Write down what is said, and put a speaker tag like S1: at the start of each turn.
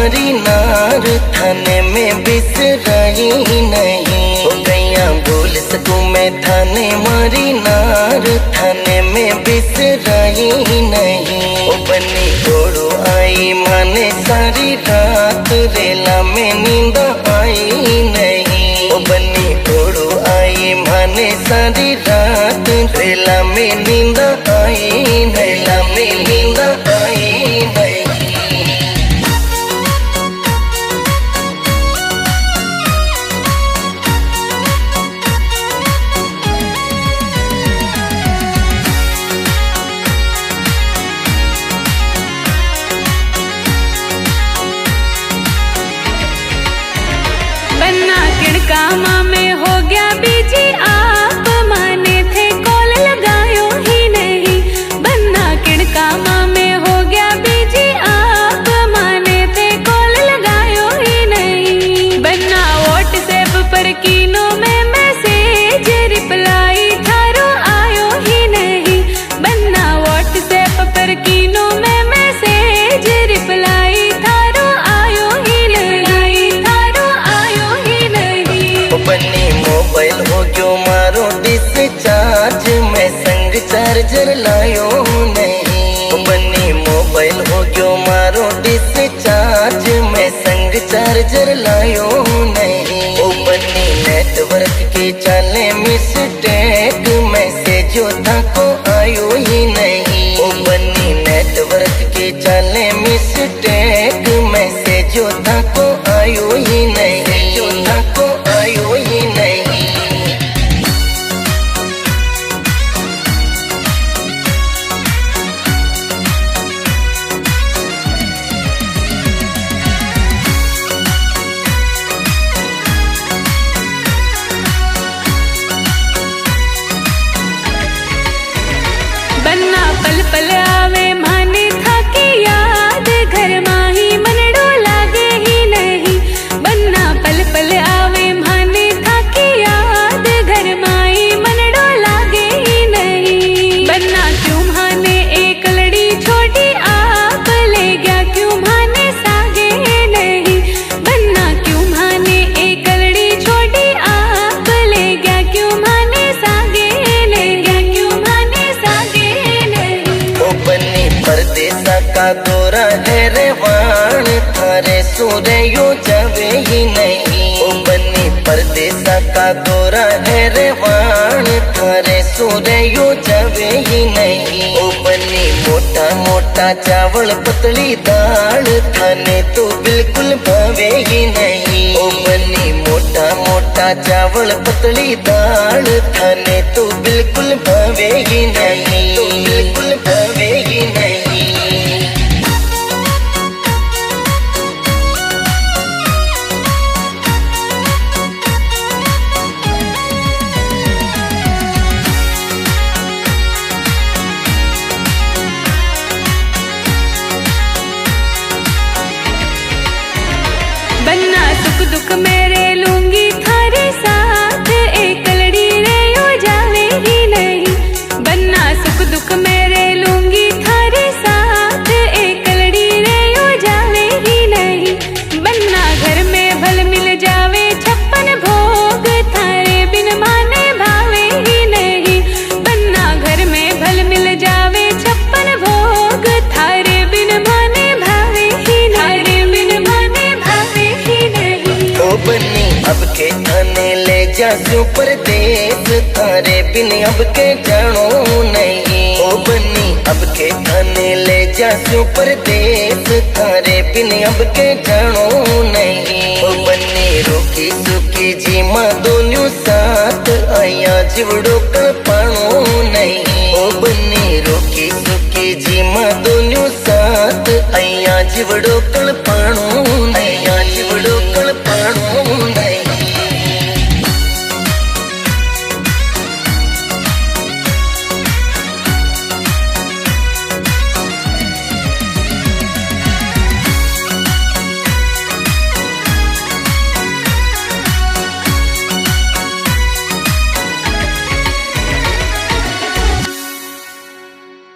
S1: मारी नार थाने में बिसराई नहीं। ओ गैया भूल सकूं मैं थाने मारी नार थाने में बिसराई नहीं। ओ बनी घोड़ो आई माने सारी रात रेला में नींद आई नहीं। ओ बनी घोड़ो आई माने सारी रात रेला में नींद आई रेला में नींद आई नहीं।
S2: बन्ना किड़कामा में हो गया बीजी आप माने थे कॉल लगायो ही नहीं। बन्ना किड़कामा में हो गया बीजी आप माने थे कॉल लगायो ही नहीं। बन्ना व्हाट्सएप पर कीनो में मैसेज रिप्लाई थारो आयो ही नहीं। बन्ना व्हाट्सएप पर कीनो में मैसेज रिप्लाई थारो आयो ही नहीं थारो आयो ही नहीं।
S1: बन्नी मोबाइल हो गयो मारो डिस्चार्ज मैं संग चार्जर लायो नहीं। बन्नी मोबाइल हो गयो मारो डिस्चार्ज मैं संग चार्जर लायो नहीं। ओ बन्नी नेटवर्क के चले मिस्टेक मैसेजो को आयो ही नहीं। ओ बन्नी नेटवर्क के चले मिस्टेक मैसेजो को आयो ही नहीं जो को आयो ही नहीं।
S2: बन्ना पल पल आवे माने था की याद घर माही मनडो लागे ही नहीं। बन्ना पल पल आवे माने था की याद घर माही मनडो लागे ही नहीं। बन्ना क्यों माने एक लड़ी छोटी आप ले गया क्यों माने सागे नहीं। बन्ना क्यों माने एक लड़ी छोटी आप ले गया क्यों माने सागे नहीं क्यों माने सागे नहीं।
S1: ओ बन्नी परदेसा का दौरा है रेवान थारे सूर्य यो जावे ही नहीं। ओ बन्नी परदेसा का दौरा है रेवान थारे सूर्य यो जावे ही नहीं। ओ बन्नी मोटा मोटा चावल पतली दाल थाने तो बिल्कुल भावे ही नहीं। ओ बन्नी मोटा मोटा चावल पतली दाल थाने तो बिल्कुल भावे ही नहीं तो बिल्कुल भावे ही नहीं।
S2: बन्ना सुख दुख मेरे लूंगी थारे साथ एक लड़ी रे यो जावे ही नहीं। बन्ना सुख दुख मेरे लूंगी थारे साथ एक लड़ी रे यो जावे ही नहीं। बन्ना घर में भल मिल जावे 56 भोग थारे बिन माने भावे ही नहीं। बन्ना घर में भल मिल जावे 56 भोग थारे बिन माने भावे ही थारे बिन माने भावे ही नहीं।
S1: ओ बन्नी अब के थाने ले जासू परदेस थारे बिन अब के जानो नहीं। ओ बन्नी अब के थाने ले जासू परदेस थारे बिन अब के जानो नहीं। ओ बन्नी रोकी सुकी जी मां दोनों साथ आया जिवड़ो कर पानो नहीं। ओ बन्नी रोकी सुकी जी मां दोनों साथ आया जिवड़ो कर